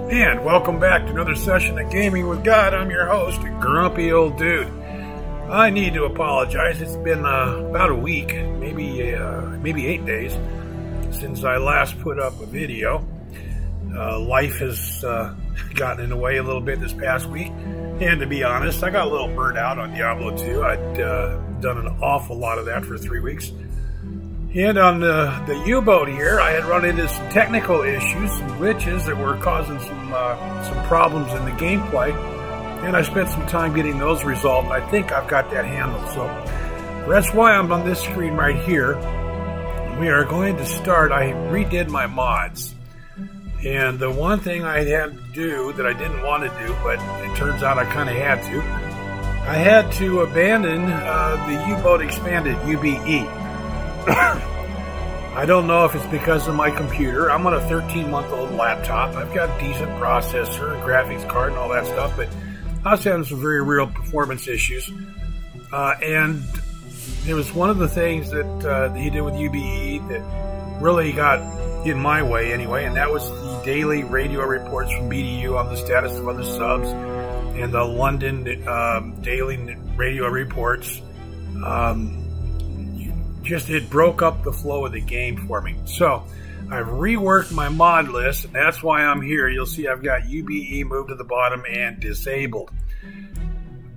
And welcome back to another session of Gaming with God. I'm your host, Grumpy Old Dude. I need to apologize. It's been about a week, maybe 8 days, since I last put up a video. Life has gotten in the way a little bit this past week. And to be honest, I got a little burnt out on Diablo 2. I'd done an awful lot of that for 3 weeks. And on the U-boat here, I had run into some technical issues, some glitches that were causing some problems in the gameplay. And I spent some time getting those resolved. I think I've got that handled. So that's why I'm on this screen right here. We are going to start. I redid my mods. And the one thing I had to do that I didn't want to do, but it turns out I kind of had to, I had to abandon the U-boat expanded, UBE. I don't know if it's because of my computer. I'm on a 13-month-old laptop. I've got a decent processor, graphics card, and all that stuff, but I was having some very real performance issues. And it was one of the things that he did with UBE that really got in my way anyway, and that was the daily radio reports from BDU on the status of other subs and the London daily radio reports. It broke up the flow of the game for me. So I've reworked my mod list, and that's why I'm here. You'll see I've got UBE moved to the bottom and disabled.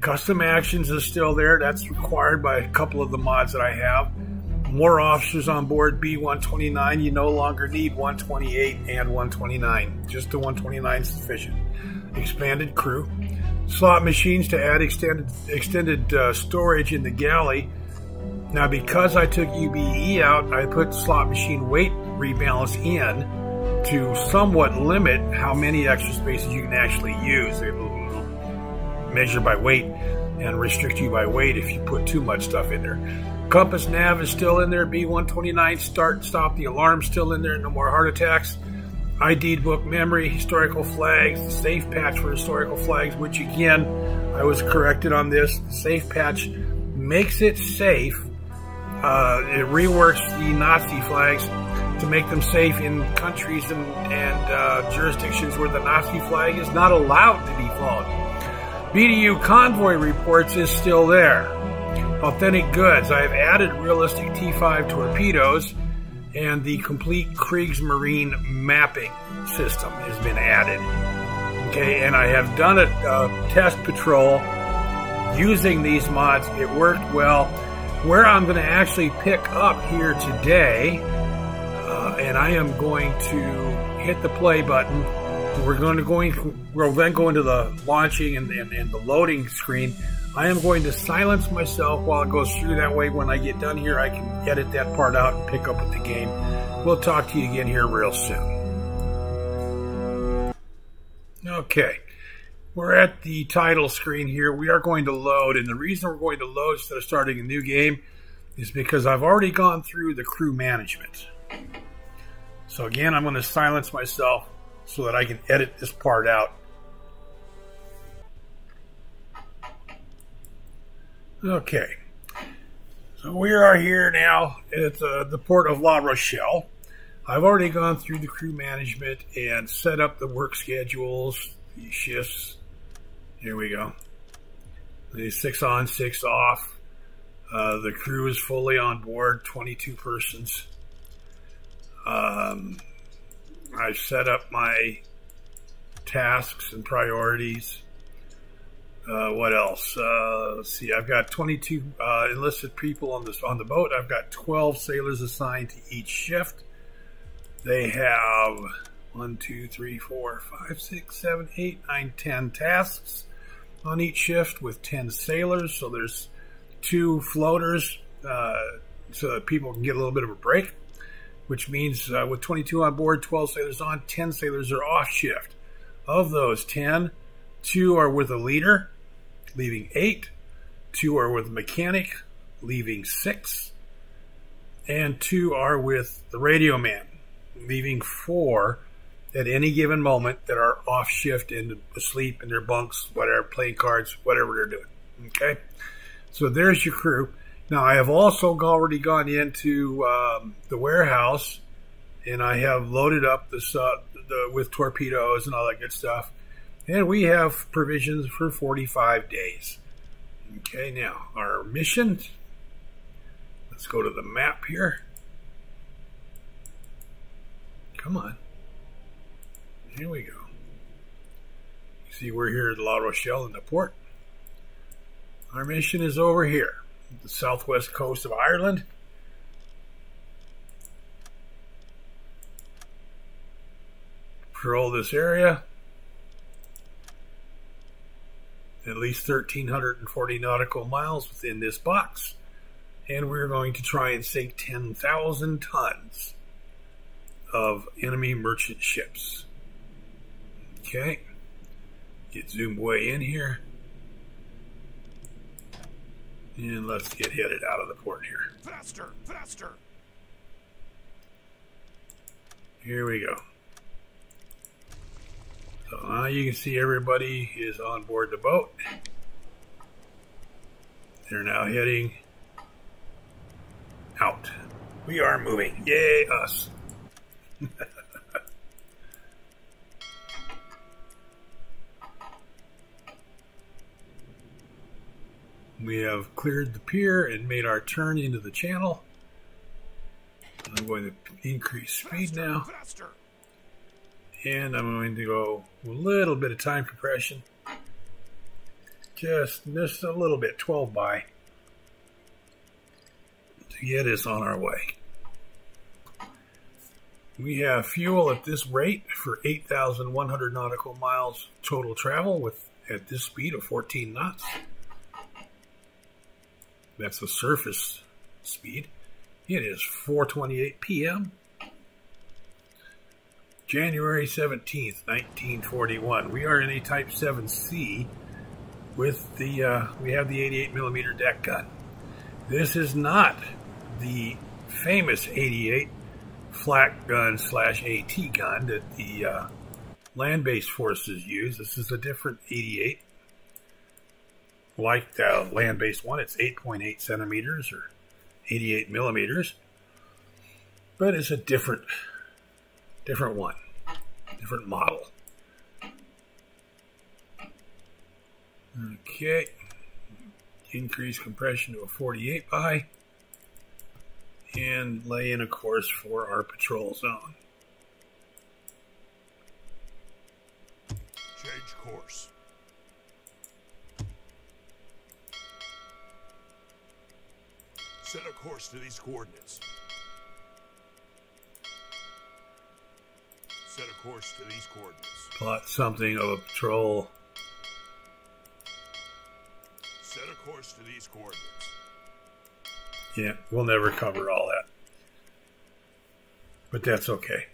Custom actions is still there. That's required by a couple of the mods that I have. More officers on board B129. You no longer need 128 and 129. Just the 129 is sufficient. Expanded crew. Slot machines to add extended storage in the galley. Now, because I took UBE out, I put slot machine weight rebalance in to somewhat limit how many extra spaces you can actually use. It will measure by weight and restrict you by weight if you put too much stuff in there. Compass nav is still in there. B129 start and stop the alarm still in there. No more heart attacks. ID book memory, historical flags, the safe patch for historical flags, which again, I was corrected on this. The safe patch makes it safe. It reworks the Nazi flags to make them safe in countries and jurisdictions where the Nazi flag is not allowed to be flown. BDU convoy reports is still there. Authentic goods. I have added realistic T5 torpedoes, and the complete Kriegsmarine mapping system has been added. Okay, and I have done a test patrol using these mods. It worked well. Where I'm going to actually pick up here today, and I am going to hit the play button. We'll then go into the launching and the loading screen. I am going to silence myself while it goes through. That way, when I get done here, I can edit that part out and pick up with the game. We'll talk to you again here real soon. Okay. We're at the title screen here. We are going to load, and the reason we're going to load instead of starting a new game is because I've already gone through the crew management. So again, I'm going to silence myself so that I can edit this part out. Okay. So we are here now at the port of La Rochelle. I've already gone through the crew management and set up the work schedules, the shifts. Here we go. The 6 on, 6 off. The crew is fully on board, 22 persons. I've set up my tasks and priorities. What else? Let's see. I've got 22 enlisted people on the boat. I've got 12 sailors assigned to each shift. They have 1, 2, 3, 4, 5, 6, 7, 8, 9, 10 tasks on each shift with 10 sailors. So there's 2 floaters so that people can get a little bit of a break, which means with 22 on board, 12 sailors on, 10 sailors are off shift. Of those 10, 2 are with a leader, leaving 8. 2 are with a mechanic, leaving 6. And 2 are with the radio man, leaving 4 at any given moment that are off shift and asleep in their bunks, whatever, playing cards, whatever they're doing. Okay? So there's your crew. Now, I have also already gone into the warehouse and I have loaded up with torpedoes and all that good stuff. And we have provisions for 45 days. Okay, now our mission. Let's go to the map here. Come on. Here we go. You see, we're here at La Rochelle in the port. Our mission is over here, the southwest coast of Ireland. Patrol this area. At least 1,340 nautical miles within this box. And we're going to try and sink 10,000 tons of enemy merchant ships. Okay. Get zoomed way in here. And let's get headed out of the port here. Faster, faster. Here we go. So now you can see everybody is on board the boat. They're now heading out. We are moving. Yay, us. We have cleared the pier and made our turn into the channel. I'm going to increase speed now. Faster. And I'm going to go a little bit of time compression. Just a little bit, 12 by, to get us on our way. We have fuel at this rate for 8,100 nautical miles total travel at this speed of 14 knots. That's the surface speed. It is 4:28 p.m. January 17th, 1941. We are in a Type 7C with we have the 88mm deck gun. This is not the famous 88 flak gun / AT gun that the land-based forces use. This is a different 88. Like the land-based one, it's 8.8 centimeters or 88 millimeters. But it's a different one, different model. Okay, increase compression to a 48 by, and lay in a course for our patrol zone. Change course. Set a course to these coordinates. Set a course to these coordinates. Plot something of a patrol. Set a course to these coordinates. Yeah, we'll never cover all that. But that's okay.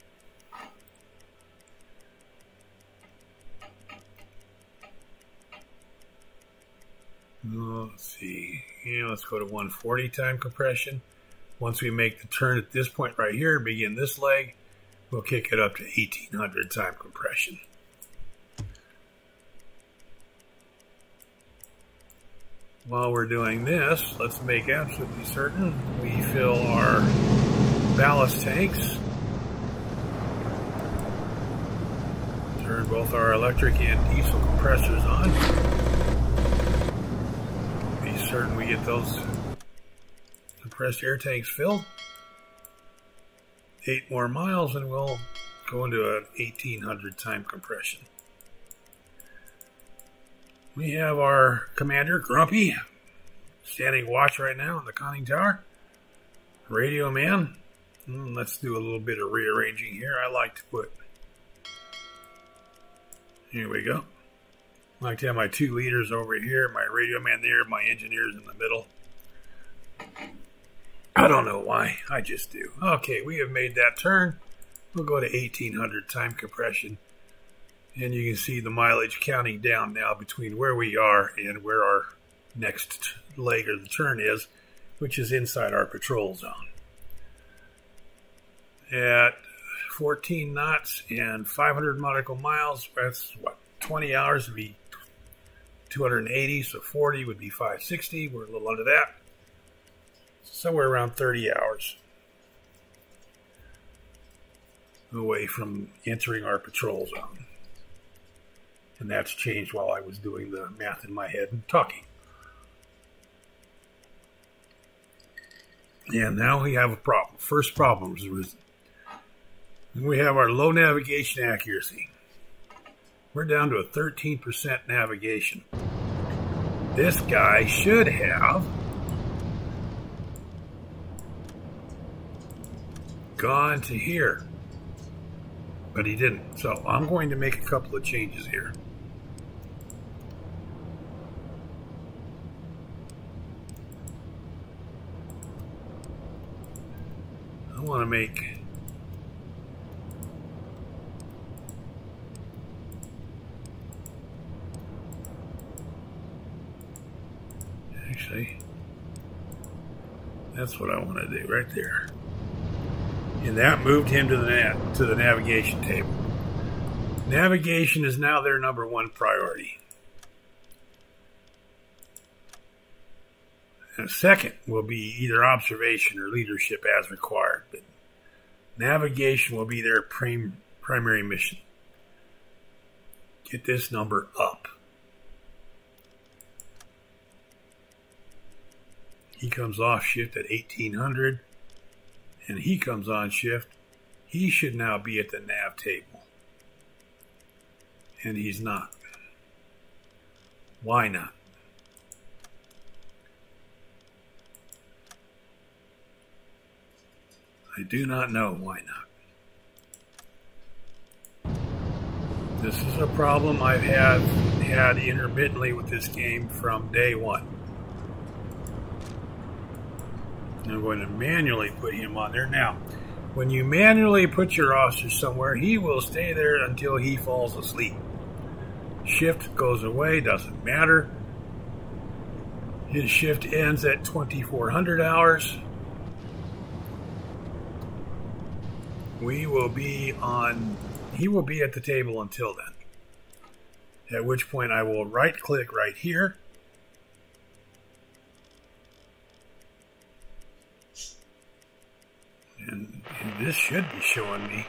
Let's see. Yeah, let's go to 140 time compression. Once we make the turn at this point right here, begin this leg, we'll kick it up to 1800 time compression. While we're doing this, let's make absolutely certain we fill our ballast tanks. Turn both our electric and diesel compressors on. Be certain we get those compressed air tanks filled. 8 more miles and we'll go into an 1800 time compression. We have our commander, Grumpy, standing watch right now in the conning tower. Radio man. Let's do a little bit of rearranging here. I like to put... Here we go. I like to have my 2 leaders over here, my radio man there, my engineers in the middle. I don't know why. I just do. Okay, we have made that turn. We'll go to 1800 time compression. And you can see the mileage counting down now between where we are and where our next leg of the turn is, which is inside our patrol zone. At 14 knots and 500 nautical miles, that's what, 20 hours would be 280, so 40 would be 560. We're a little under that. Somewhere around 30 hours. away from entering our patrol zone. And that's changed while I was doing the math in my head and talking. And now we have a problem. First problem is arisen. We have our low navigation accuracy. We're down to a 13% navigation. This guy should have gone to here, but he didn't. So I'm going to make a couple of changes here. I want to make actually, that's what I want to do right there. And that moved him to the navigation table. Navigation is now their number one priority. And second will be either observation or leadership as required. But navigation will be their primary mission. Get this number up. He comes off shift at 1800. And he comes on shift. He should now be at the nav table. And he's not. Why not? I do not know why not. This is a problem I've had intermittently with this game from day one. I'm going to manually put him on there. Now, when you manually put your officer somewhere, he will stay there until he falls asleep. Shift goes away, doesn't matter. His shift ends at 2400 hours. He will be at the table until then. At which point I will right click right here. And this should be showing me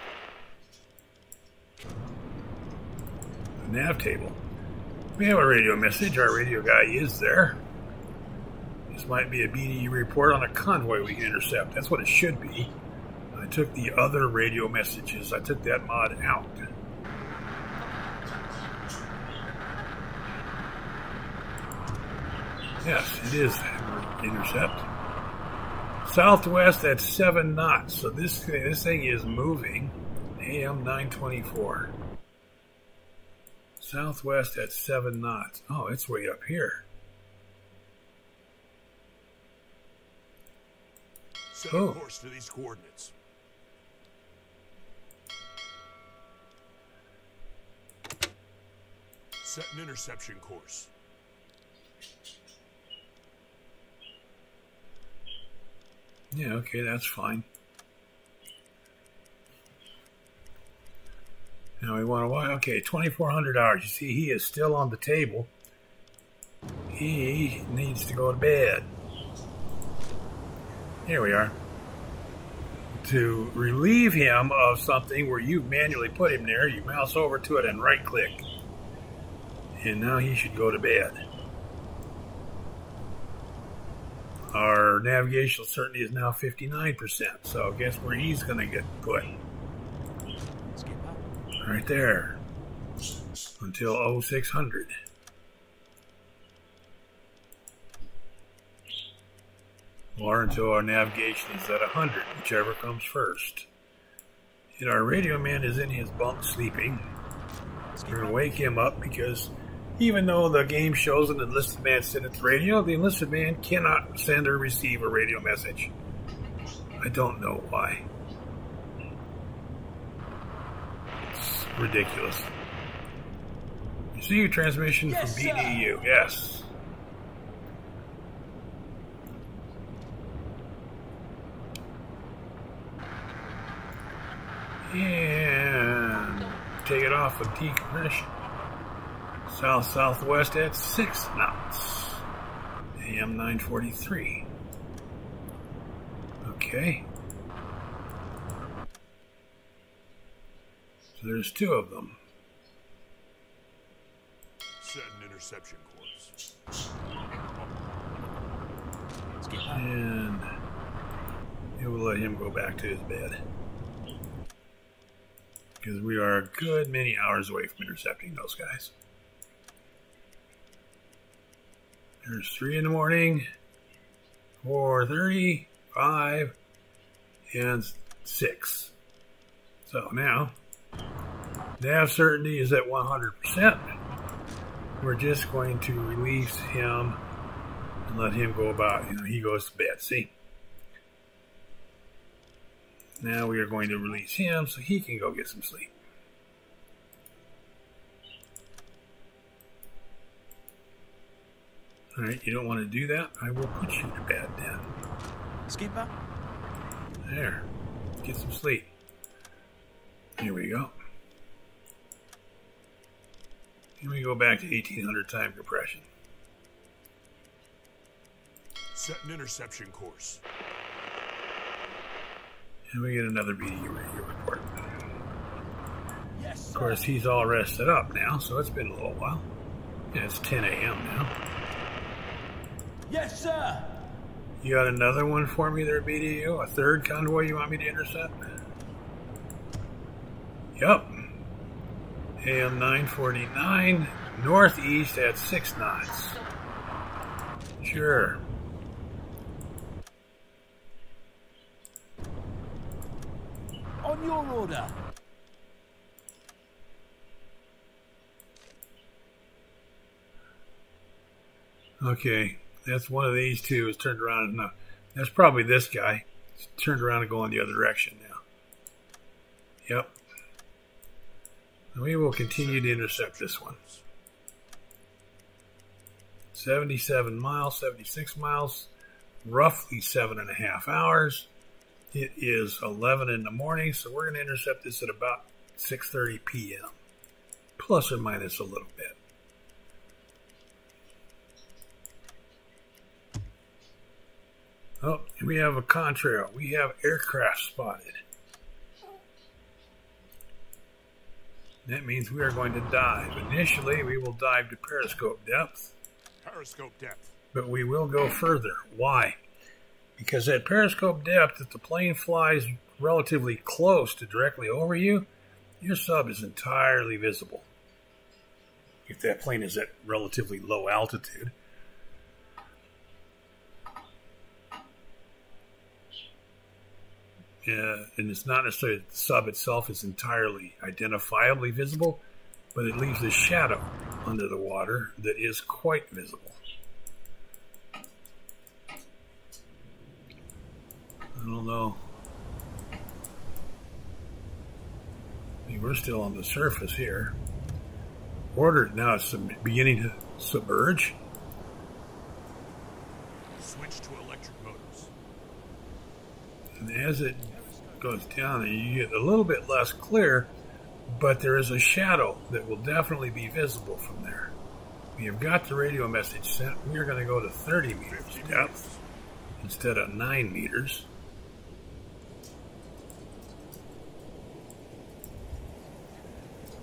the nav table. We have a radio message. Our radio guy is there. This might be a BDU report on a convoy we can intercept. That's what it should be. I took the other radio messages. I took that mod out. Yes, it is intercept. Southwest at 7 knots. So this thing is moving. AM 924. Southwest at 7 knots. Oh, it's way up here. Set a course to these coordinates. Set an interception course. Yeah, okay, that's fine. Now we want to, okay, 2400 hours. You see, he is still on the table. He needs to go to bed. Here we are. To relieve him of something where you manually put him there, you mouse over to it and right click. And now he should go to bed. Our navigational certainty is now 59%. So guess where he's going to get put? Right there. Until 0600. Or until our navigation is at 100, whichever comes first. And our radio man is in his bunk sleeping. We're going to wake him up because even though the game shows an enlisted man sitting at the radio, the enlisted man cannot send or receive a radio message. I don't know why. It's ridiculous. Receive transmission from BDU. Yes. And take it off of decompression. South-southwest at 6 knots. AM 943. Okay. So there's two of them. Set an interception course. And it will let him go back to his bed. Because we are a good many hours away from intercepting those guys. There's 3 in the morning, 4:30, 5, and 6. So now, nav certainty is at 100%. We're just going to release him and let him go about, he goes to bed, see? Now we are going to release him so he can go get some sleep. Alright, you don't want to do that? I will put you to bed then. Skipper? There. Get some sleep. Here we go. Here we go back to 1800 time compression. Set an interception course. And we get another BDU radio report. Yes, sir. Of course, he's all rested up now, so it's been a little while. Yeah, it's 10 a.m. now. Yes, sir. You got another one for me there, BDU? A third convoy you want me to intercept? Yep. AM 949, northeast at 6 knots. Sure. On your order. Okay, that's one of these two is turned around. No, that's probably this guy. It's turned around and going the other direction now. Yep. We will continue to intercept this one. 77 miles, 76 miles, roughly 7.5 hours. It is 11 in the morning, so we're going to intercept this at about 6:30 p.m. Plus or minus a little bit. Oh, we have a contrail. We have aircraft spotted. That means we are going to dive. Initially, we will dive to periscope depth. Periscope depth. But we will go further. Why? Because at periscope depth, if the plane flies relatively close to directly over you, your sub is entirely visible. If that plane is at relatively low altitude. And it's not necessarily that the sub itself is entirely identifiably visible, but it leaves a shadow under the water that is quite visible. I don't know. I mean, we're still on the surface here. Ordered now, it's beginning to submerge. Switch to electric motors. And as it goes down, you get a little bit less clear, but there is a shadow that will definitely be visible from there. We have got the radio message sent. We are going to go to 30 meters depth instead of 9 meters.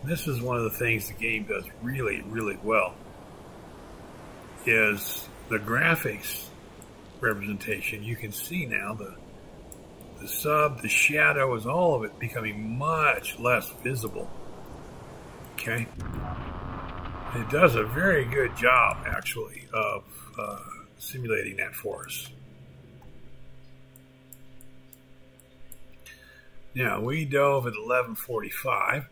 This is one of the things the game does really, really well, is the graphics representation. You can see now the sub, the shadow, is all of it becoming much less visible. Okay? It does a very good job, actually, of simulating that for us. Now, we dove at 11:45.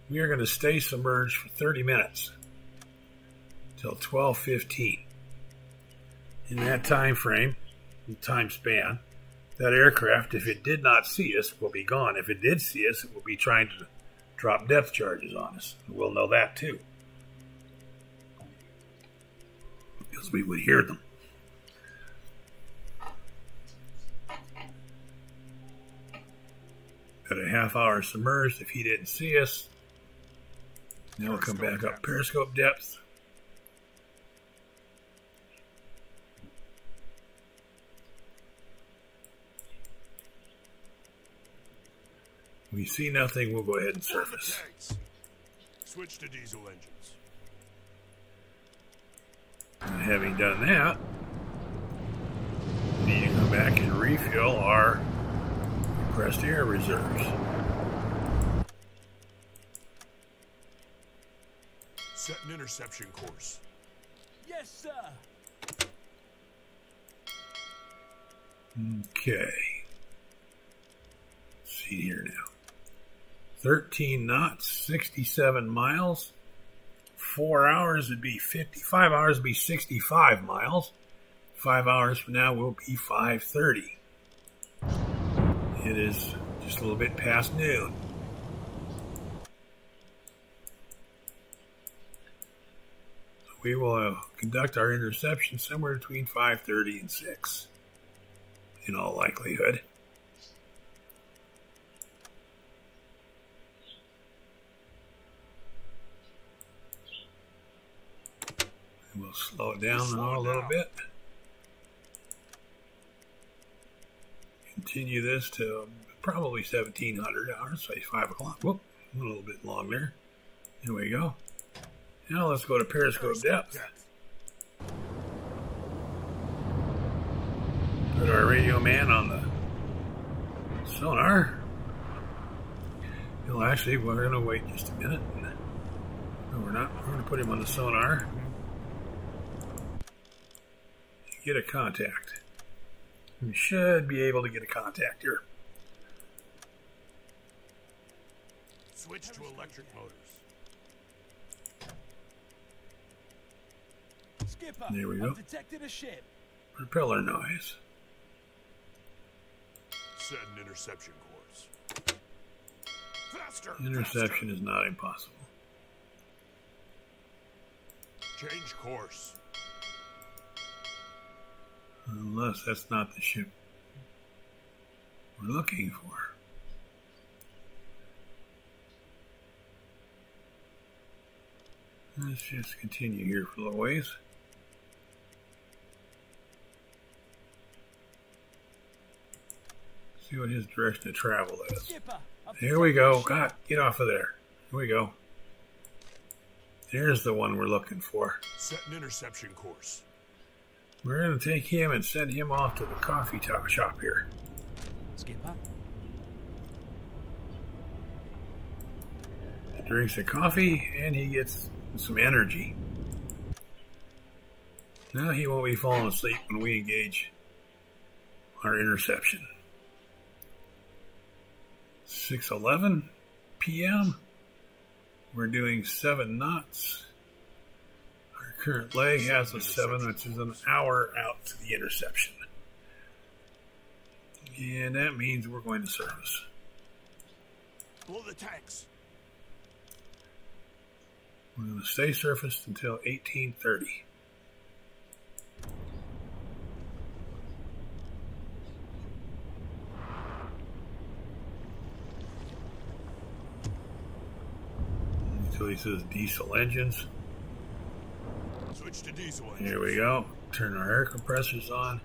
We are going to stay submerged for 30 minutes until 12:15. In that time frame, time span, that aircraft, if it did not see us, will be gone. If it did see us, it will be trying to drop depth charges on us. We'll know that too, because we would hear them. At a half hour submerged, if he didn't see us, now we'll come back up periscope depth. We see nothing, we'll go ahead and surface. Switch to diesel engines. And having done that, we need to go back and refuel our compressed air reserves. Set an interception course. Yes, sir. Okay. Let's see here now. 13 knots, 67 miles. 4 hours would be 55 hours would be 65 miles. 5 hours from now will be 5:30. It is just a little bit past noon. We will conduct our interception somewhere between 5:30 and 6, in all likelihood. We'll slow it down a little bit. Continue this to probably 1700 hours, say 5 o'clock. Whoop, a little bit long there. There we go. Now let's go to periscope depth. Put our radio man on the sonar. Well, actually, we're going to wait just a minute. No, we're not. We're going to put him on the sonar. Get a contact. We should be able to get a contact here. Switch to electric motors. Skipper, There we go. I've detected a ship. Propeller noise. Set an interception course. Faster! Interception is not impossible. Change course. Unless that's not the ship we're looking for. Let's just continue here for a little ways. See what his direction of travel is. Skipper, Here we go. God, get off of there. Here we go. There's the one we're looking for. Set an interception course. We're going to take him and send him off to the coffee shop here. Skipper. He drinks a coffee and he gets some energy. Now he won't be falling asleep when we engage our interception. 6:11 p.m. We're doing 7 knots. Our current leg has a 7, which is an hour out to the interception. And that means we're going to surface. Blow the tanks. We're going to stay surfaced until 1830. Until he says diesel engines. Switch to diesel engines. Here we go. Turn our air compressors on.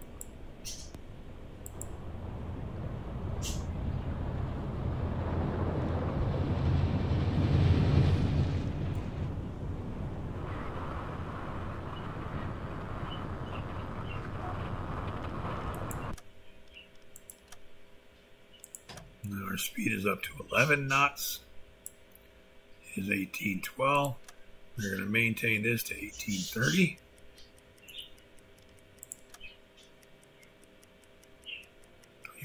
Now our speed is up to 11 knots. It is 1812. We're going to maintain this to 1830.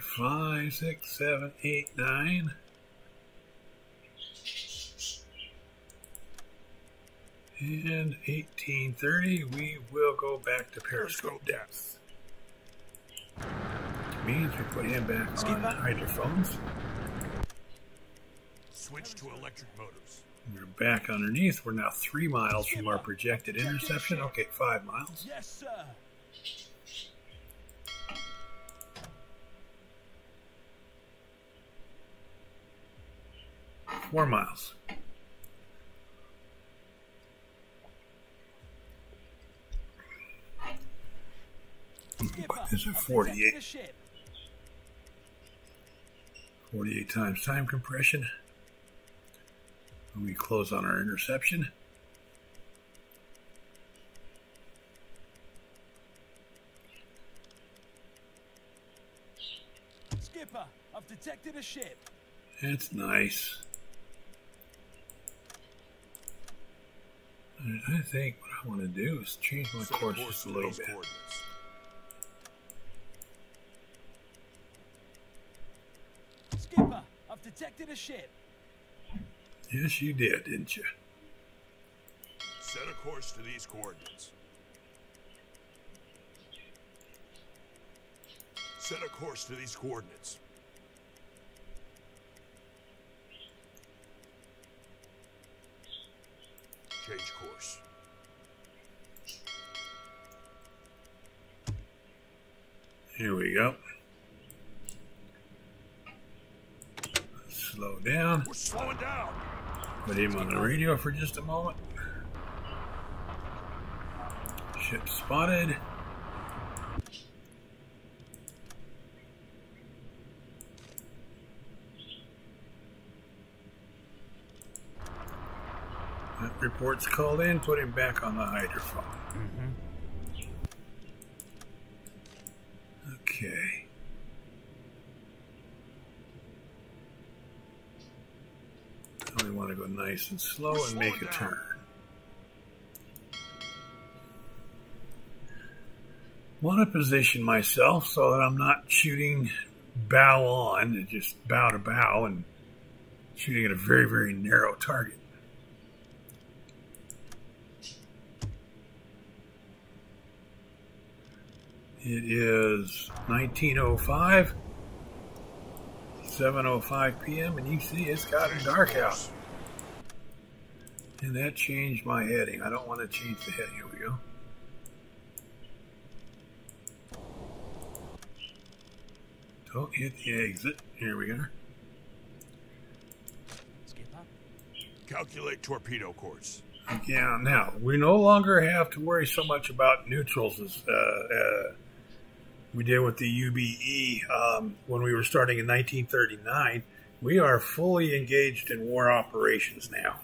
Five, 6, 7, 8, 9. And 1830, we will go back to periscope depth. Means we put him back on hydrophones. Switch to electric motors. We're back underneath. We're now 3 miles from our projected interception. Okay, 5 miles. Yes, sir. 4 miles. Skipper, This is I've 48. detected a ship. 48 times time compression. We close on our interception. Skipper, I've detected a ship. That's nice. I think what I want to do is change my course just a little bit. Skipper, I've detected a ship. Yes, you did, didn't you? Set a course to these coordinates. Set a course to these coordinates. Change course. Here we go. Slow down. We're slowing down. Put him on the radio for just a moment. Ship spotted. That report's called in. Put him back on the hydrophone. Okay. We want to go nice and slow and make a turn. Want to position myself so that I'm not shooting bow on, just bow to bow, and shooting at a very, very narrow target. It is 19:05, 7:05 p.m., and you see it's gotten dark out. And that changed my heading. I don't want to change the heading. Here we go. Don't hit the exit. Here we go. Skipper. Calculate torpedo course. Yeah, now, we no longer have to worry so much about neutrals as we did with the UBE when we were starting in 1939. We are fully engaged in war operations now.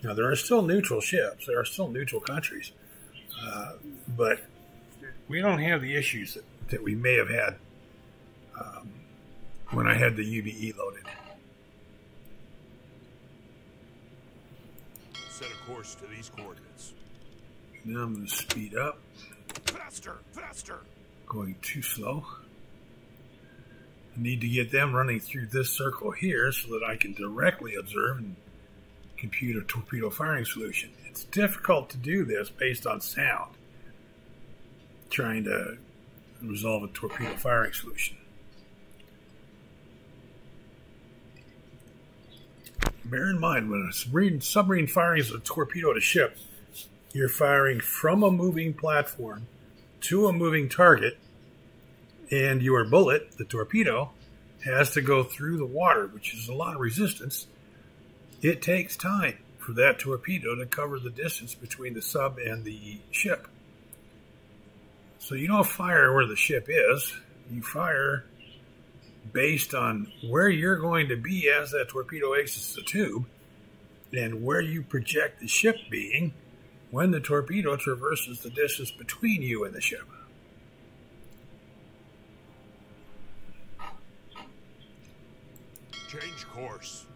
Now, there are still neutral ships. There are still neutral countries. But we don't have the issues that we may have had when I had the UBE loaded. Set a course to these coordinates. Now I'm going to speed up. Faster, faster. Going too slow. I need to get them running through this circle here so that I can directly observe and compute a torpedo firing solution. It's difficult to do this based on sound, trying to resolve a torpedo firing solution. Bear in mind, when a submarine fires a torpedo at a ship, you're firing from a moving platform to a moving target, and your bullet, the torpedo, has to go through the water, which is a lot of resistance. It takes time for that torpedo to cover the distance between the sub and the ship. So you don't fire where the ship is. You fire based on where you're going to be as that torpedo exits the tube and where you project the ship being when the torpedo traverses the distance between you and the ship. Change course.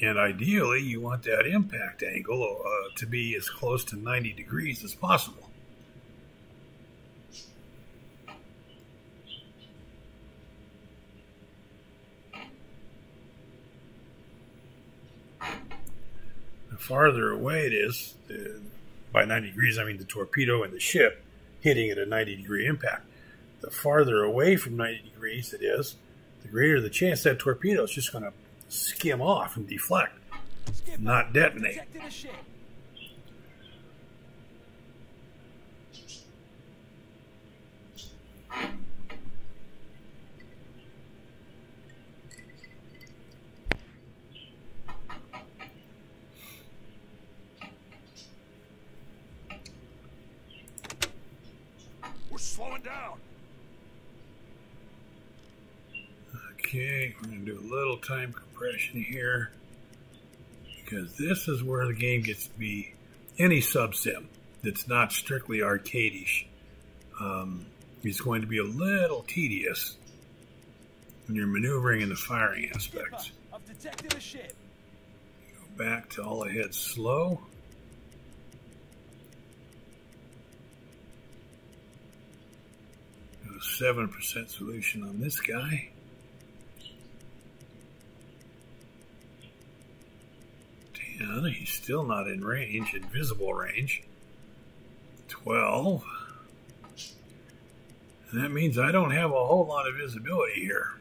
And ideally, you want that impact angle to be as close to 90 degrees as possible. The farther away it is, by 90 degrees, I mean the torpedo and the ship hitting at a 90-degree impact. The farther away from 90 degrees it is, the greater the chance that torpedo is just going to skim off and deflect, Skipper, not detonate. detected a ship. We're slowing down. Okay, we're going to do a little time compression here, because this is where the game gets to be, any sub-sim that's not strictly arcade-ish, is going to be a little tedious when you're maneuvering in the firing aspects. I've detected a ship. Go back to all ahead slow. Got a 7% solution on this guy. 10, he's still not in range, in visible range. 12. And that means I don't have a whole lot of visibility here.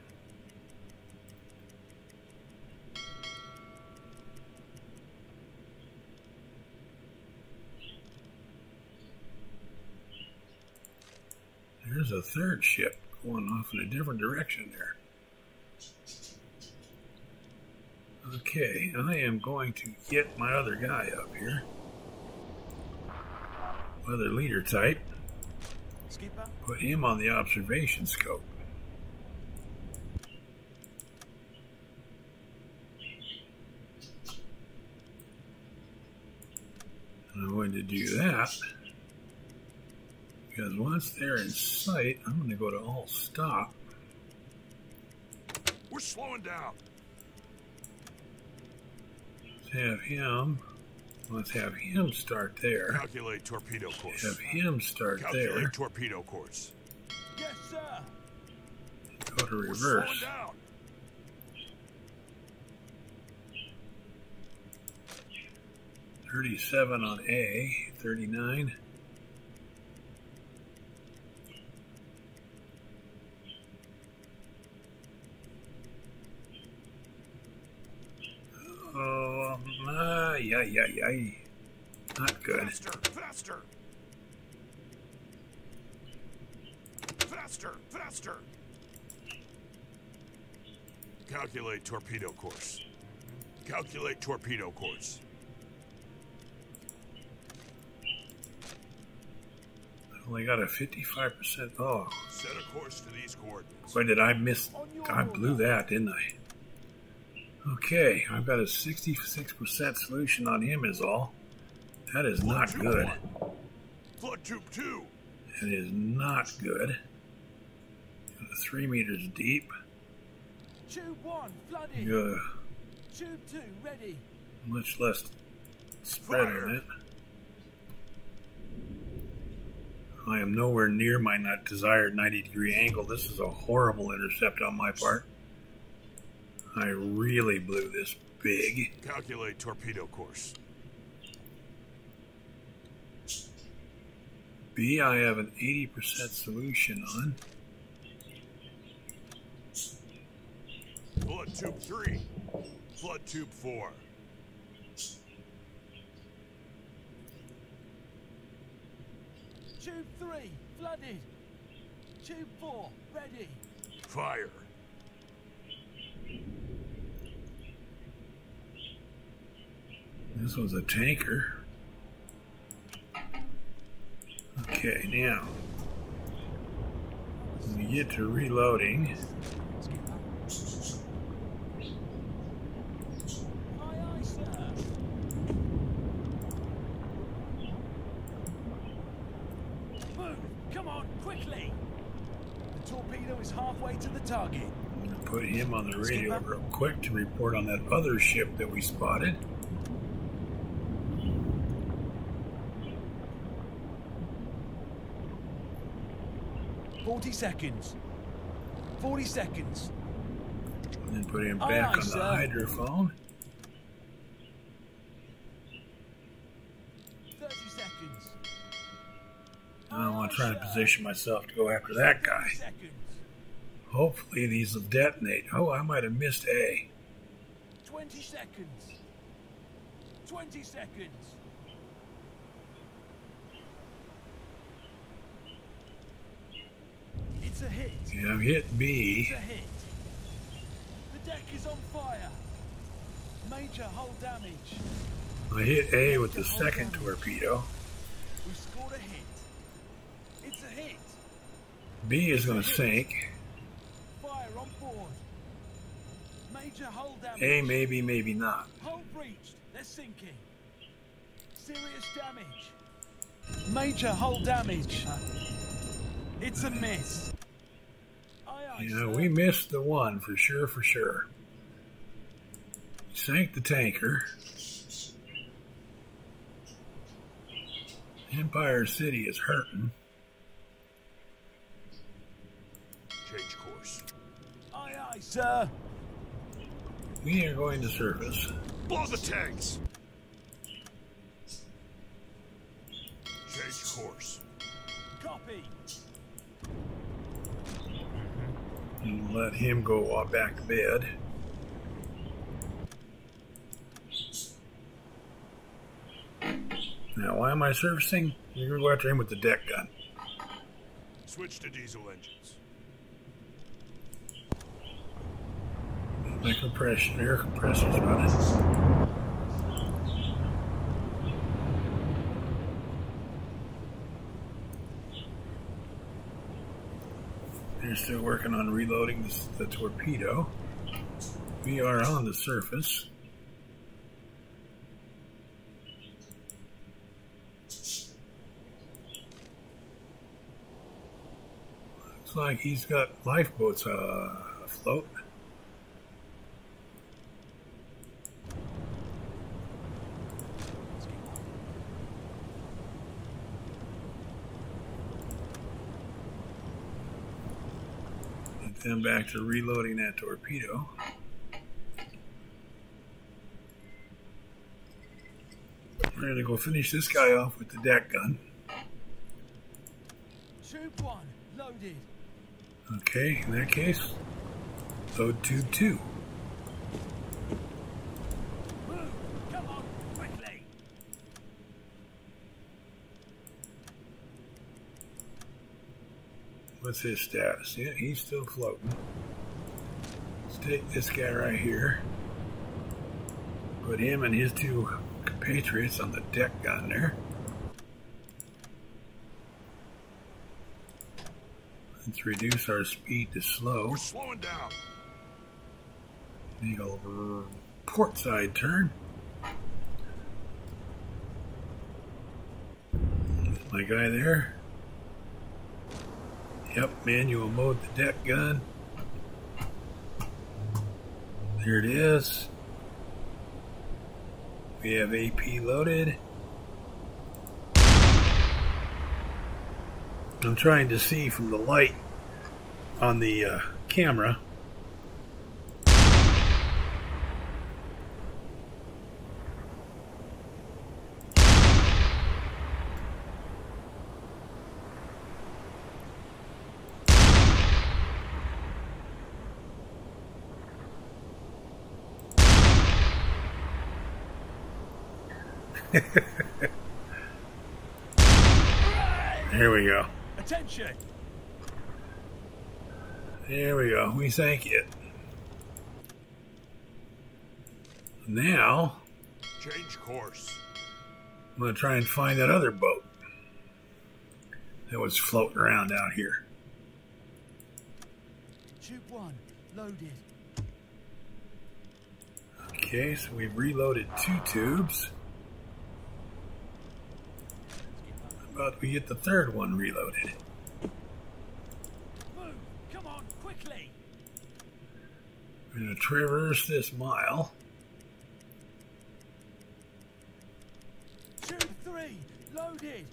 There's a third ship going off in a different direction there. Okay, I am going to get my other guy up here. Other leader type. Skipper. Put him on the observation scope. And I'm going to do that because once they're in sight, I'm going to go to all stop. We're slowing down. Let's have him start there. Calculate torpedo course. Have him start Calculate there. torpedo course. Yes, sir. Go to We're slowing reverse. down. .37 on A, 39. Oh, yay. Not good. Faster, faster. Faster, faster. Calculate torpedo course. Calculate torpedo course. Only got a 55%. Oh, Set a course to these coordinates. boy, did I miss? I blew that, didn't I? Okay, I've got a 66% solution on him is all. That is not Flood good. tube 1. Flood tube 2. That is not good. 3 meters deep. Tube 1 flooded. Tube 2 ready. Much less spread on it. I am nowhere near my not desired 90-degree angle. This is a horrible intercept on my part. I really blew this big. Calculate torpedo course. B, I have an 80% solution on. Flood tube 3. Flood tube 4. Tube 3 flooded. Tube 4 ready. Fire. This was a tanker. Okay, now when we get to reloading, Aye, aye, sir. Move! Come on, quickly! The torpedo is halfway to the target. I'm going to put him on the radio real quick to report on that other ship that we spotted. "40 seconds. 40 seconds. And then put him Aye, back aye, on the sir. hydrophone. 30 seconds. I want to try to position myself to go after that guy. 30 seconds. Hopefully these will detonate. Oh, I might have missed A. 20 seconds. 20 seconds. It's a hit. Yeah, I've hit B. It's a hit. The deck is on fire. Major hull damage. I hit A with the second torpedo. We scored a hit. It's a hit. B is going to sink. Fire on board. Major hull damage. A, maybe, maybe not. Hull breached. They're sinking. Serious damage. Major hull damage. It's a miss. Aye, aye, Yeah, sir. we missed the one for sure, for sure. Sank the tanker. Empire City is hurting. Change course. Aye, aye, sir. We are going to surface. Blow the tanks. Change course. Copy. And let him go back to bed. Now, why am I surfacing? You're going to go after him with the deck gun. Switch to diesel engines. My compression, air compressor's running. They're still working on reloading the torpedo. We are on the surface. Looks like he's got lifeboats afloat. Get them back to reloading that torpedo. We're going to go finish this guy off with the deck gun. Tube 1, loaded. Okay, in that case, load tube 2. Move. Come on, quickly. What's his status? Yeah, he's still floating. Let's take this guy right here. Put him and his two compatriots on the deck gun there. Let's reduce our speed to slow. We're slowing down. Make a port side turn. My guy there. Yep, manual mode the deck gun. There it is. We have AP loaded. I'm trying to see from the light on the camera. There we go. Attention. There we go. We sank it. Now, Change course. I'm going to try and find that other boat that was floating around out here. Tube 1, loaded. Okay, so we've reloaded 2 tubes. How about we get the third one reloaded? Move. Come on, quickly. We're going to traverse this mile. Tube 3, loaded.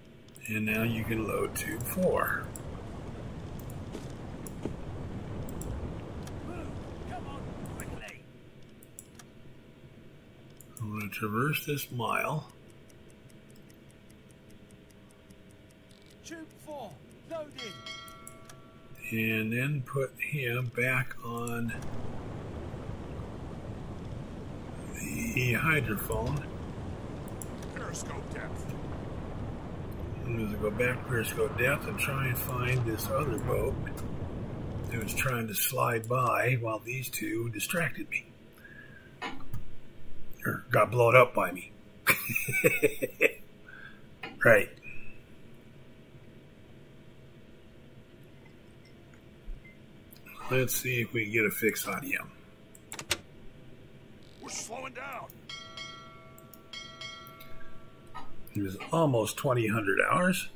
And now you can load tube 4. Move. Come on, quickly. I'm going to traverse this mile. Tube 4, loaded. And then put him back on the hydrophone. Periscope depth. I'm going to go back periscope depth and try and find this other boat that was trying to slide by while these two distracted me. Or got blown up by me. Right. Let's see if we can get a fix on him. We're slowing down. He was almost 2,000 hours.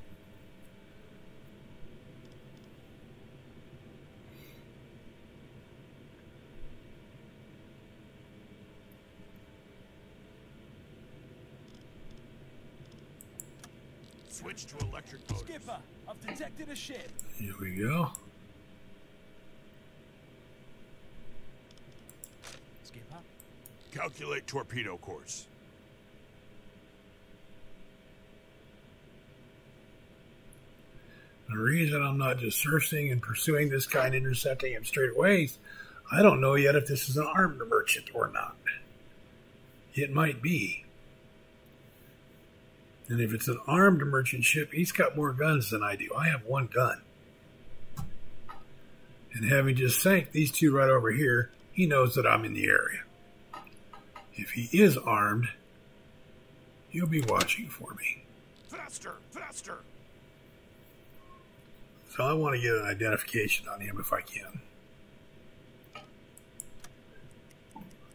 Switch to electric motors. Skipper, I've detected a ship. Here we go. Skipper. Calculate torpedo course. The reason I'm not just searching and pursuing this guy and intercepting him straight away is I don't know yet if this is an armed merchant or not. It might be. And if it's an armed merchant ship, he's got more guns than I do. I have one gun. And having just sank these two right over here, he knows that I'm in the area. If he is armed, he'll be watching for me. Faster, faster. So I want to get an identification on him if I can.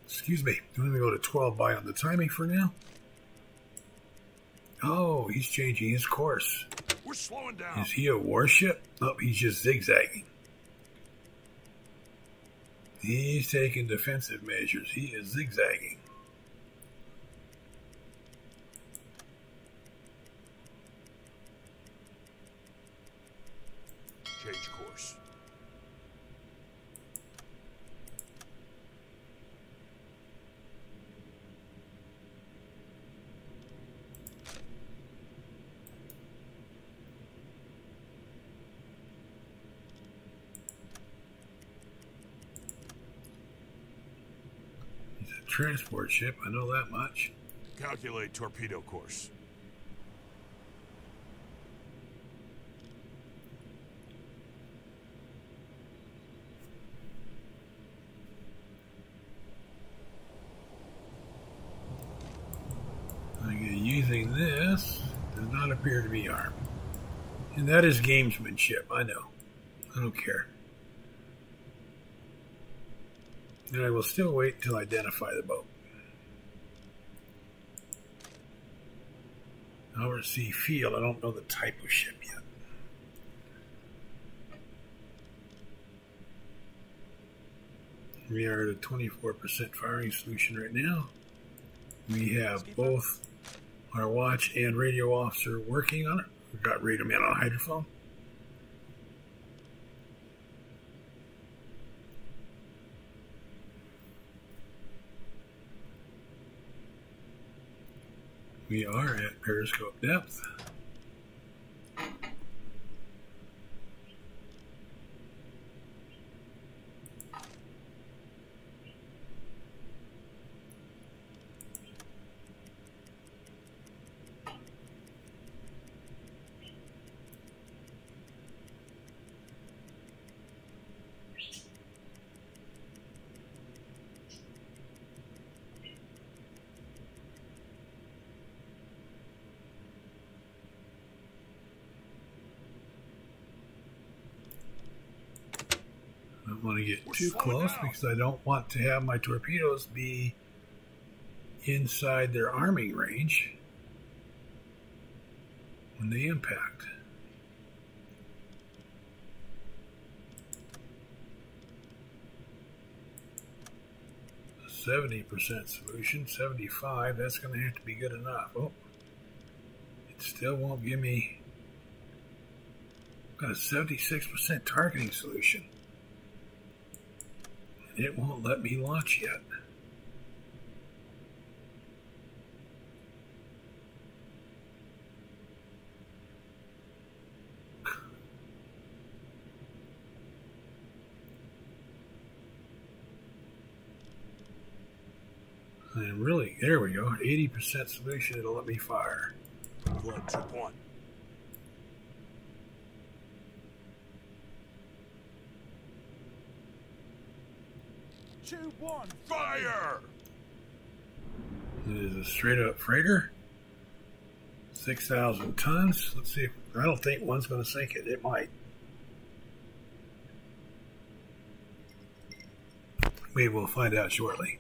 Excuse me. I'm going to go to 12 by on the timing for now. Oh, he's changing his course. We're slowing down. Is he a warship? Oh, he's just zigzagging. He's taking defensive measures. He is zigzagging. Change course. He's a transport ship. I know that much. Calculate torpedo course. Using this does not appear to be armed. And that is gamesmanship, I know. I don't care. And I will still wait until I identify the boat. Oversea field, I don't know the type of ship yet. We are at a 24% firing solution right now. We have both our watch and radio officer working on it. We've got radio man on hydrophone. We are at periscope depth. I don't want to get too close because I don't want to have my torpedoes be inside their arming range when they impact. A 70% solution, 75, that's going to have to be good enough. Oh, it still won't give me. Got a 76% targeting solution. It won't let me launch yet. And really, there we go. 80% solution, it'll let me fire. Blood tip 1. Tube 1. Fire! It is a straight up freighter. 6,000 tons. Let's see. I don't think one's going to sink it. It might. We will find out shortly.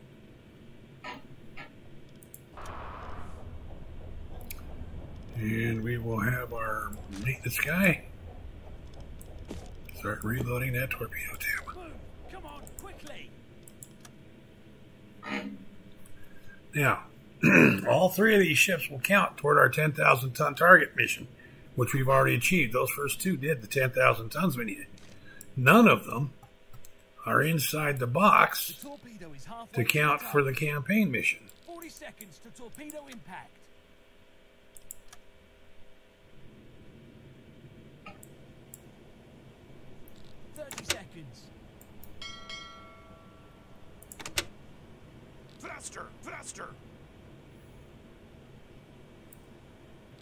And we will have our maintenance guy start reloading that torpedo tube. Move. Come on, quickly. Now, all three of these ships will count toward our 10,000 ton target mission, which we've already achieved. Those first two did the 10,000 tons we needed. None of them are inside the box The torpedo is halfway to count the for top. the campaign mission. 40 seconds to torpedo impact. Seconds. Faster! Faster!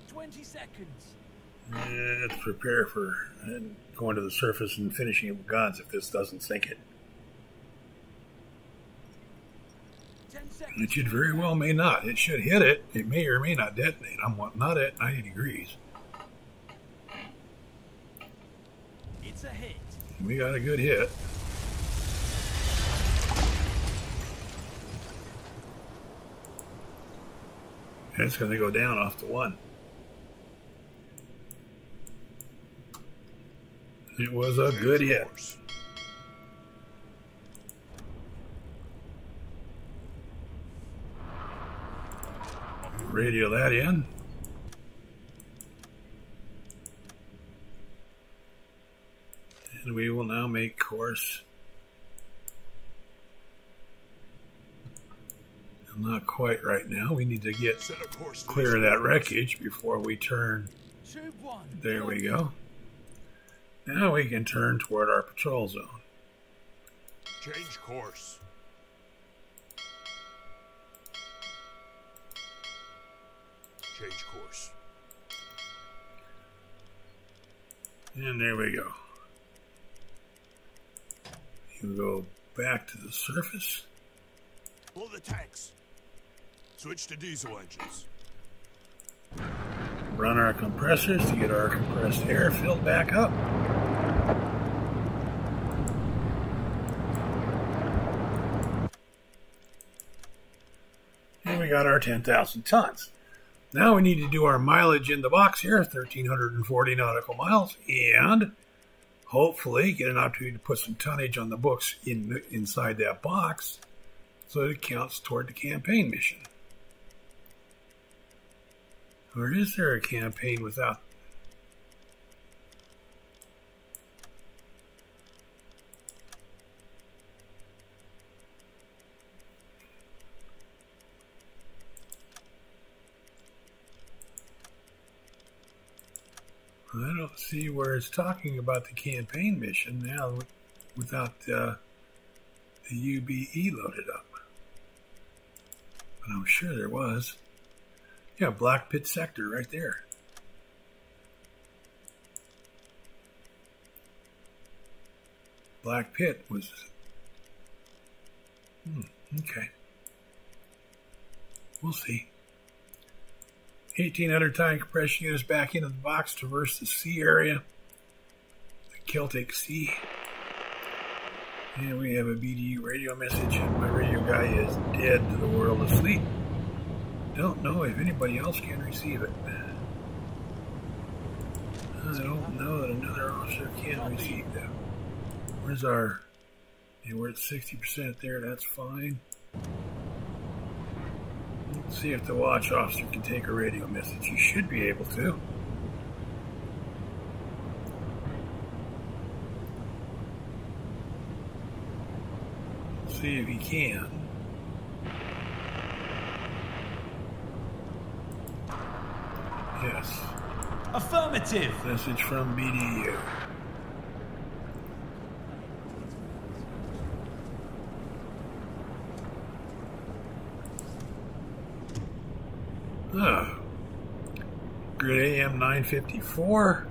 20 seconds. Let's prepare for going to the surface and finishing it with guns if this doesn't sink it. 10 seconds. It should very well may not. It should hit it. It may or may not detonate. I'm not at 90 degrees. It's a hit. We got a good hit. It's going to go down off the one. It was a good hit. Radio that in. And we will now make course. Not quite right now. We need to get clear of that wreckage before we turn. Tube 1. There we go. Now we can turn toward our patrol zone. Change course. Change course. And there we go. You go back to the surface. Blow the tanks. Switch to diesel engines. Run our compressors to get our compressed air filled back up. And we got our 10,000 tons. Now we need to do our mileage in the box here, 1,340 nautical miles, and hopefully get an opportunity to put some tonnage on the books inside that box so that it counts toward the campaign mission. Or is there a campaign without? I don't see where it's talking about the campaign mission now without the UBE loaded up. But I'm sure there was. Yeah, Black Pit Sector right there. Black Pit was... okay. We'll see. 1,800 time compression units back into the box, traverse the sea area. The Celtic Sea. And we have a BDU radio message. My radio guy is dead to the world asleep. Don't know if anybody else can receive it. I don't know that another officer can receive that. Where's our... Yeah, we're at 60% there. That's fine. Let's see if the watch officer can take a radio message. He should be able to. Let's see if he can. Yes. Affirmative. Message from BDU. Grid AM 954,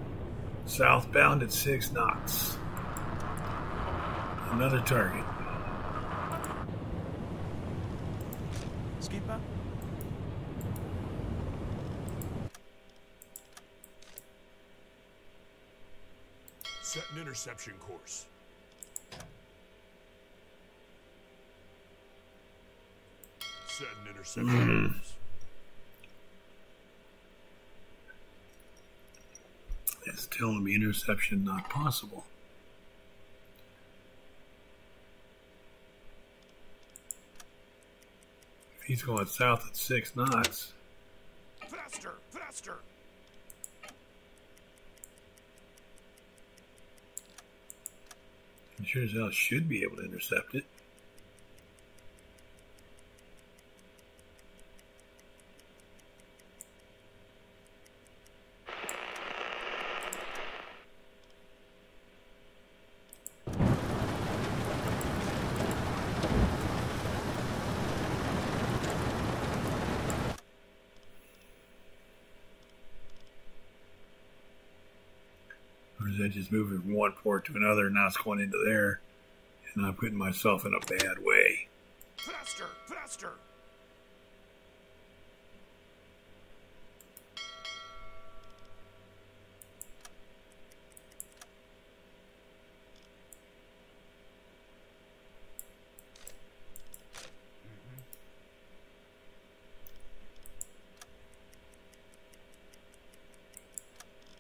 southbound at 6 knots. Another target. Skipper. Set an interception course. Set an interception. It's telling me interception not possible. If he's going south at 6 knots. Faster, faster. I'm sure as hell should be able to intercept it. Or is that just moving from one port to another and now it's going into there? And I'm putting myself in a bad way. Faster, faster.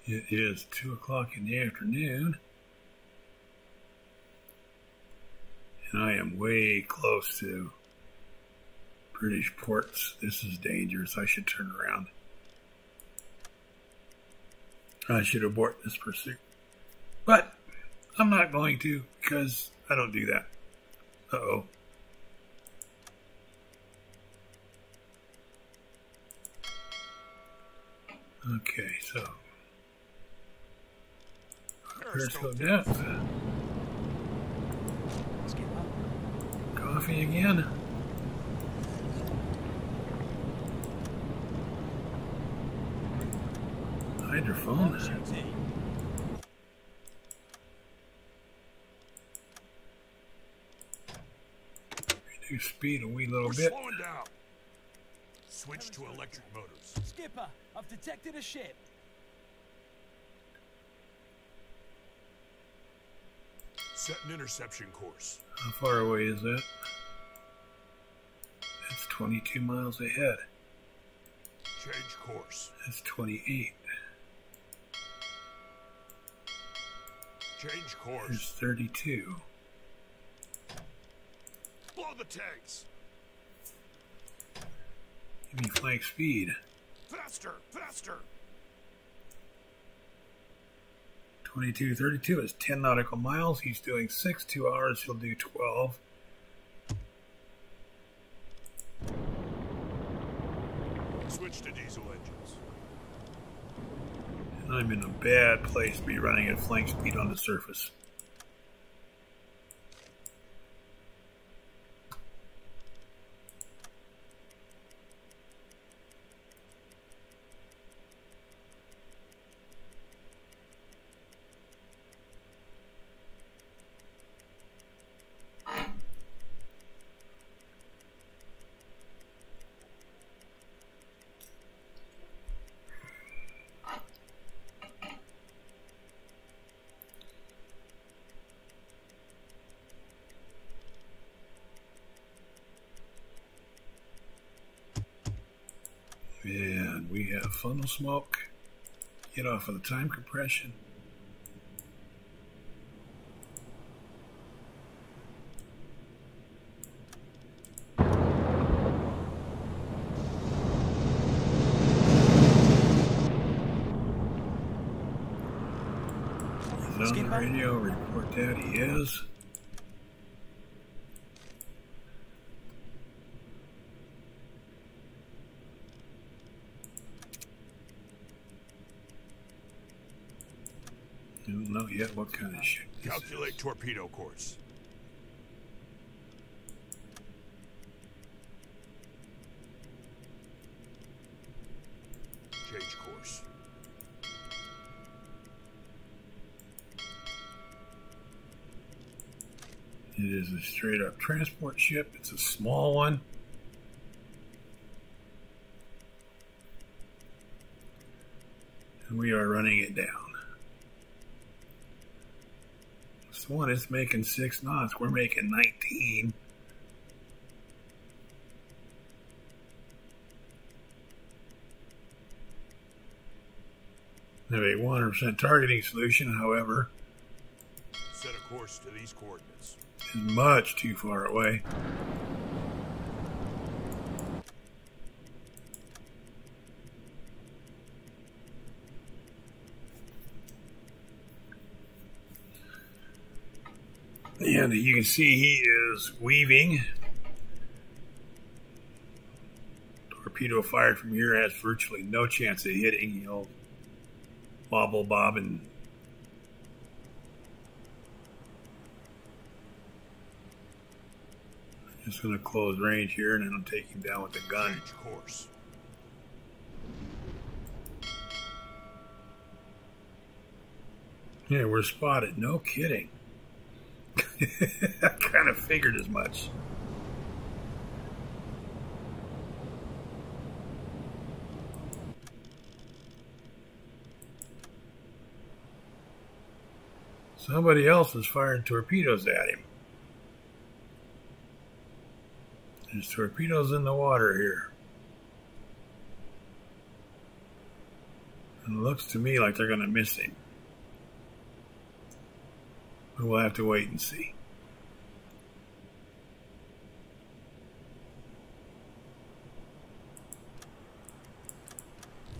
It is 2 o'clock in the afternoon. And I am way close to British ports. This is dangerous. I should turn around. I should abort this pursuit. But I'm not going to because I don't do that. Uh-oh. Okay, so periscope depth. Coffee again. Hydrophone. Reduce speed a wee little bit. Slowing down. Switch to electric motors. Skipper, I've detected a ship. Set an interception course. How far away is that? That's 22 miles ahead. Change course. That's 28. Change course. There's 32. Blow the tanks. Give me flank speed. Faster, faster. 22, 32 is 10 nautical miles. He's doing 6, 2 hours. He'll do 12. Switch to diesel engines. And I'm in a bad place to be running at flank speed on the surface. And we have funnel smoke. Get off of the time compression. He's on the radio, report that he is. Don't know yet what kind of ship this Calculate is. torpedo course. Change course. It is a straight up transport ship. It's a small one. And we are running it down. This one is making 6 knots. We're making 19. Have a 100% targeting solution, however, Set a course to these coordinates. is much too far away. And you can see he is weaving. Torpedo fired from here has virtually no chance of hitting. He'll wobble, bob, and I'm just going to close range here, and then I'm taking down with the gun. Change course. Yeah, we're spotted. No kidding. I kind of figured as much. Somebody else is firing torpedoes at him. There's torpedoes in the water here. And it looks to me like they're going to miss him. But we'll have to wait and see.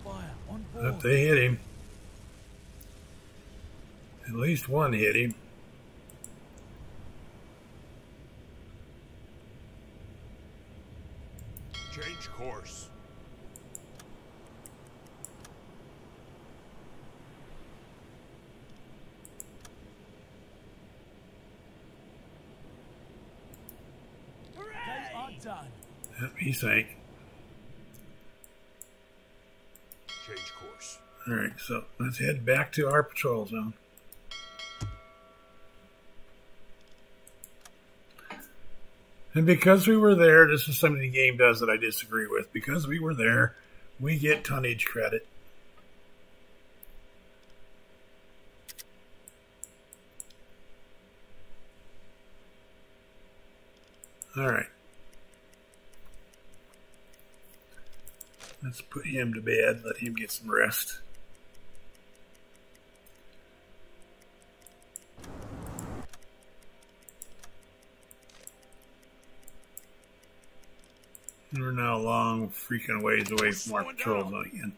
Fire on board. If they hit him. At least one hit him. Change course. They are done. Yep, he sank. Change course. Alright, so let's head back to our patrol zone. And because we were there, this is something the game does that I disagree with. Because we were there, we get tonnage credit. Alright. Let's put him to bed, let him get some rest. And we're now a long freaking ways away from our patrol zone again.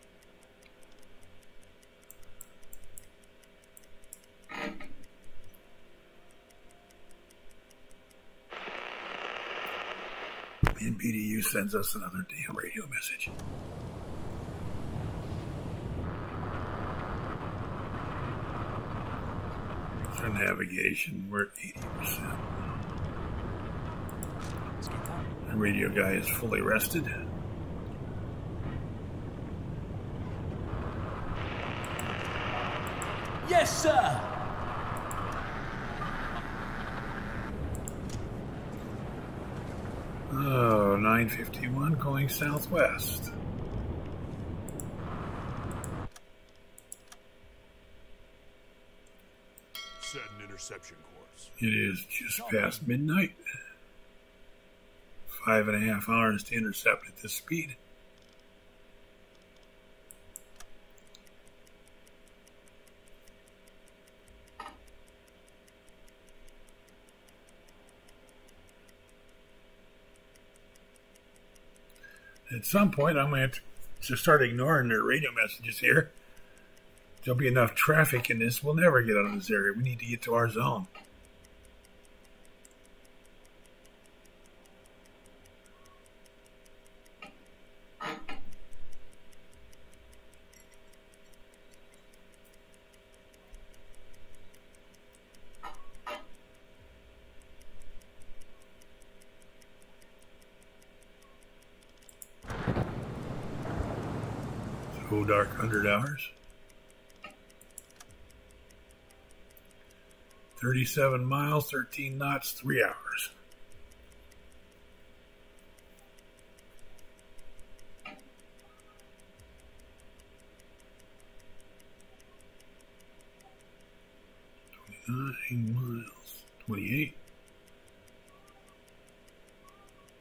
NPDU sends us another damn radio message. For navigation, we're at 80%. The radio guy is fully rested. Yes, sir. Oh, 951 going southwest. Set an interception course. It is just past midnight. 5.5 hours to intercept at this speed. At some point, I'm going to have to start ignoring their radio messages here. There'll be enough traffic in this. We'll never get out of this area. We need to get to our zone. So dark 100 hours. 37 miles, 13 knots, 3 hours. Miles, 28,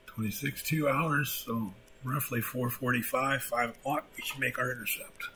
26, 2 hours, so roughly 4:45, 5 o'clock, we should make our intercept.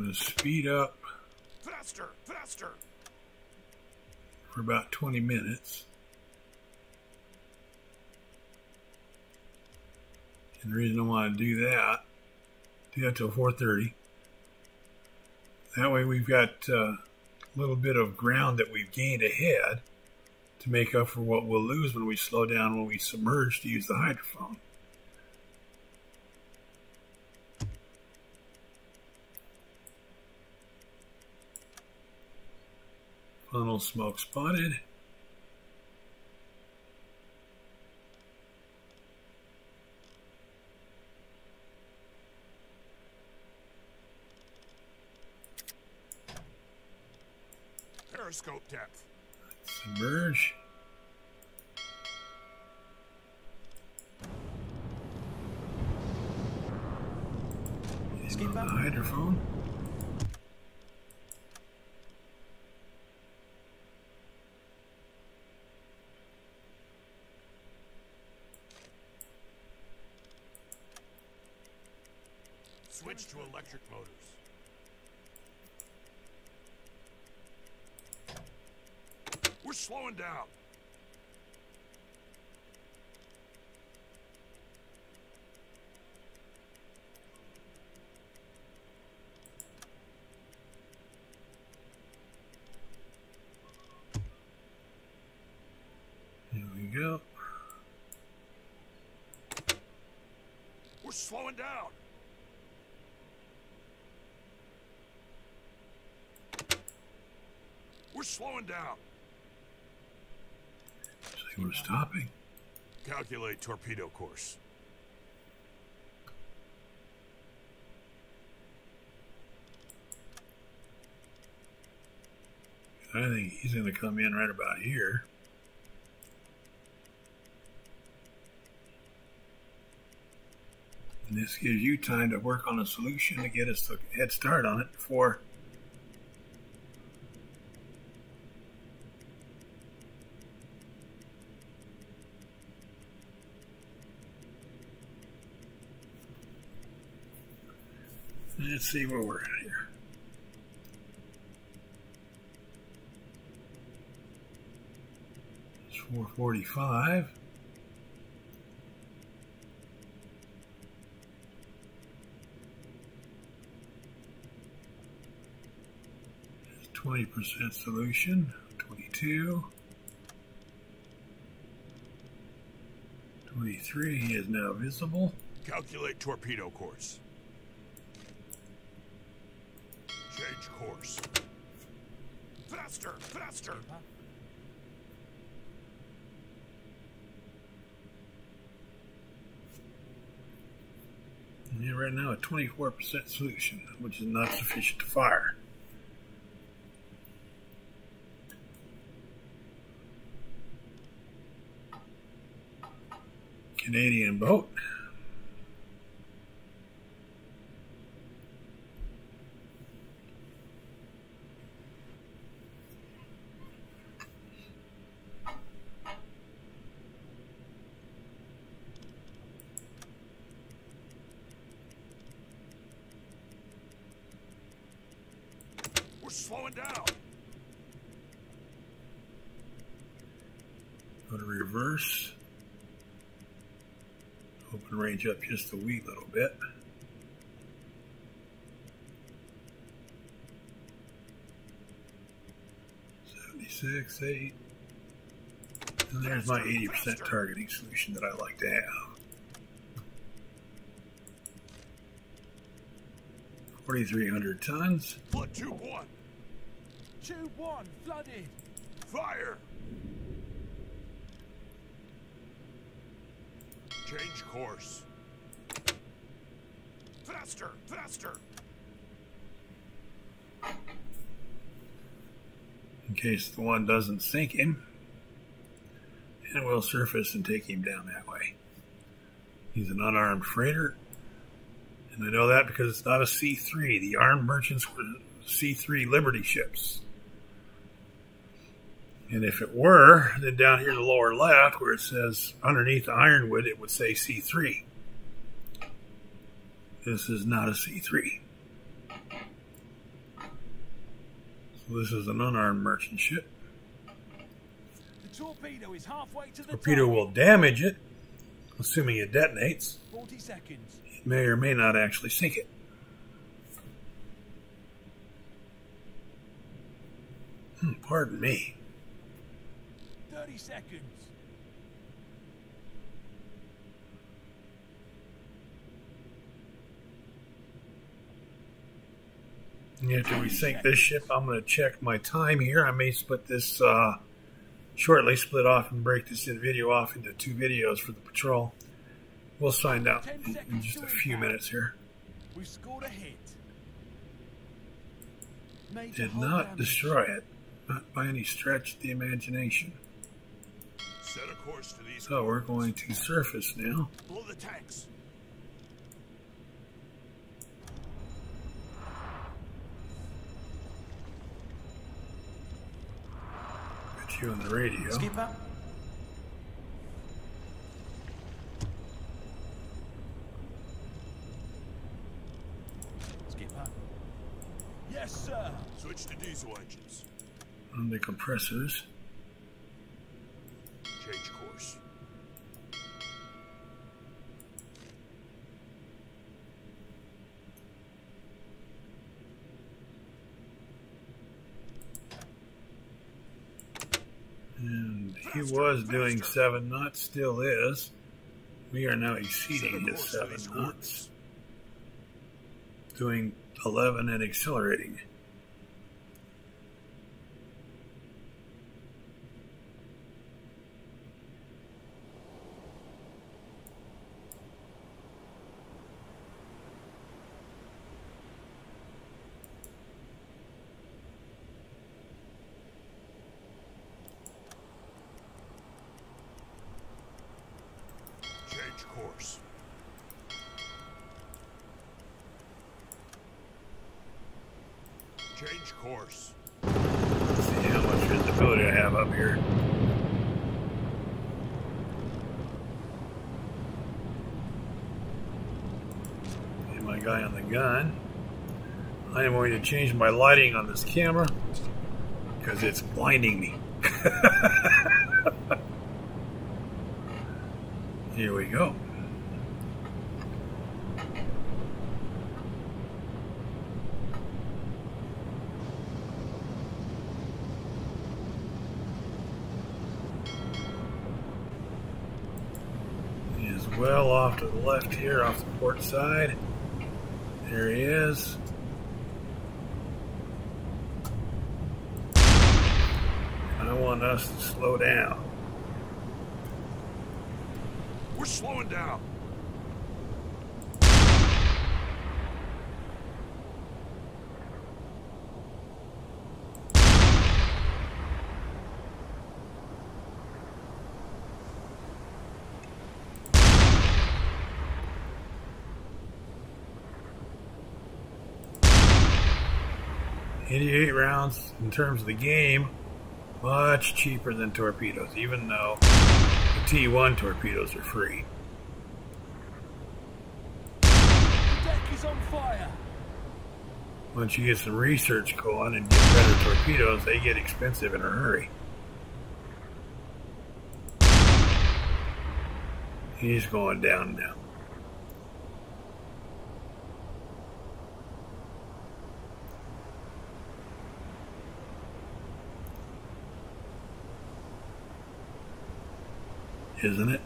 going to speed up Faster, faster. for about 20 minutes. And the reason I want to do that till 4:30. That way we've got a little bit of ground that we've gained ahead to make up for what we'll lose when we slow down when we submerge to use the hydrophone. Funnel smoke spotted. Periscope depth. Submerge. Skip On the up. hydrophone. Switch to electric motors. We're slowing down. Here we go. We're slowing down. We're slowing down. See, we're stopping. Calculate torpedo course. I think he's going to come in right about here. And this gives you time to work on a solution to get us a head start on it before let's see where we're at here. It's 4:45. It's 20% solution. 22. 23 is now visible. Calculate torpedo course. Change course. Faster, faster. Yeah, right now a 24% solution, which is not sufficient to fire. Canadian boat. We're slowing down. Go to reverse. Open range up just a wee little bit. $76, 8. And there's my 80% targeting solution that I like to have. 4,300 tons. Flood tube 1. Tube 1 flooded. Fire. Change course. Faster, faster. In case the one doesn't sink him. And we'll surface and take him down that way. He's an unarmed freighter. And I know that because it's not a C3. The armed merchants were C3 Liberty ships. And if it were, then down here in the lower left, where it says underneath the ironwood, it would say C3. This is not a C3. So this is an unarmed merchant ship. The torpedo is halfway to the Torpedo top. will damage it, assuming it detonates. 40 seconds. It may or may not actually sink it. Pardon me. 30 seconds. After we sink this ship, I'm going to check my time here. I may split this shortly, split off and break this video off into 2 videos for the patrol. We'll find out in just a few minutes here. We've scored a hit. Did not destroy it, not by any stretch of the imagination. Set a course to these. So we're going to surface now. Blow the tanks. Put you on the radio. Skipper. Skipper. Yes, sir. Switch to diesel engines. On the compressors. Change course. And he was doing 7 knots, still is. We are now exceeding his 7 knots. Doing 11 and accelerating. Change course. Change course. Let's see how much visibility I have up here. And my guy on the gun. I am going to change my lighting on this camera because it's blinding me. Here we go. He is well off to the left here, off the port side. There he is. I want us to slow down. We're slowing down. .88 rounds in terms of the game, much cheaper than torpedoes, even though the T1 torpedoes are free. The deck is on fire. Once you get some research going and get better torpedoes, they get expensive in a hurry. He's going down now. Isn't it?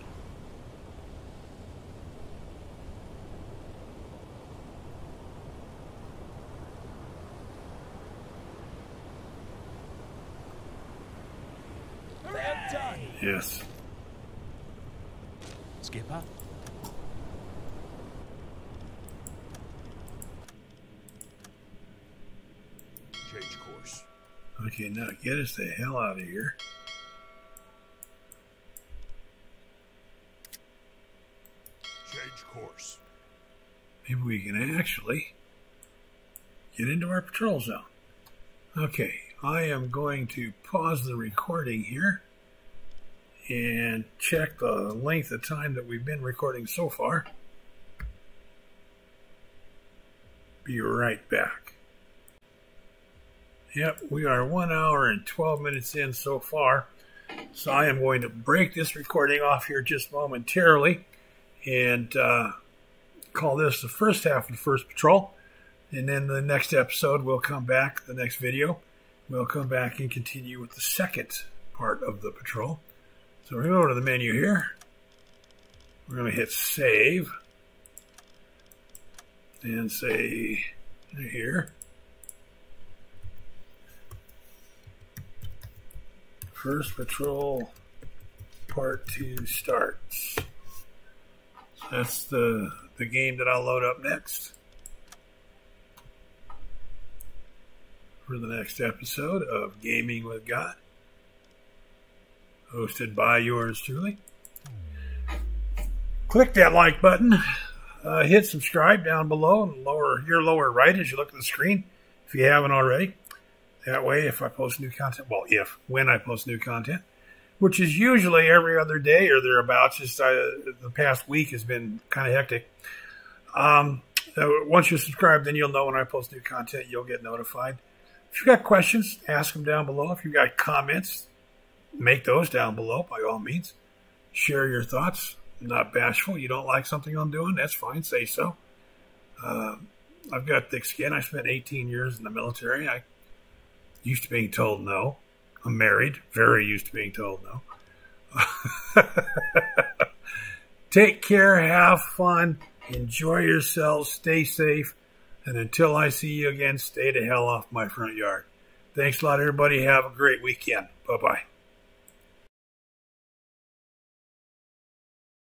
They're done. Yes. Skipper. Change course. Okay, now get us the hell out of here. Change course. Maybe we can actually get into our patrol zone. Okay, I am going to pause the recording here and check the length of time that we've been recording so far. Be right back. Yep, we are 1 hour and 12 minutes in so far. So I am going to break this recording off here just momentarily and call this the first half of the first patrol. And then the next episode, we'll come back, the next video, we'll come back and continue with the second part of the patrol. So we're going to go to the menu here. We're going to hit save and say here, first patrol part 2 starts. So that's the game that I'll load up next for the next episode of Gaming with God, hosted by yours truly. Click that like button. Hit subscribe down below in your lower right as you look at the screen if you haven't already. That way, if I post new content, well, when I post new content, which is usually every other day or thereabouts, just the past week has been kind of hectic. Once you subscribe, then you'll know when I post new content. You'll get notified. If you've got questions, ask them down below. If you've got comments, make those down below by all means. Share your thoughts. I'm not bashful. You don't like something I'm doing, that's fine. Say so. I've got thick skin. I spent 18 years in the military. I used to being told no. I'm married. Very used to being told no. Take care. Have fun. Enjoy yourselves. Stay safe. And until I see you again, stay the hell off my front yard. Thanks a lot, everybody. Have a great weekend. Bye-bye.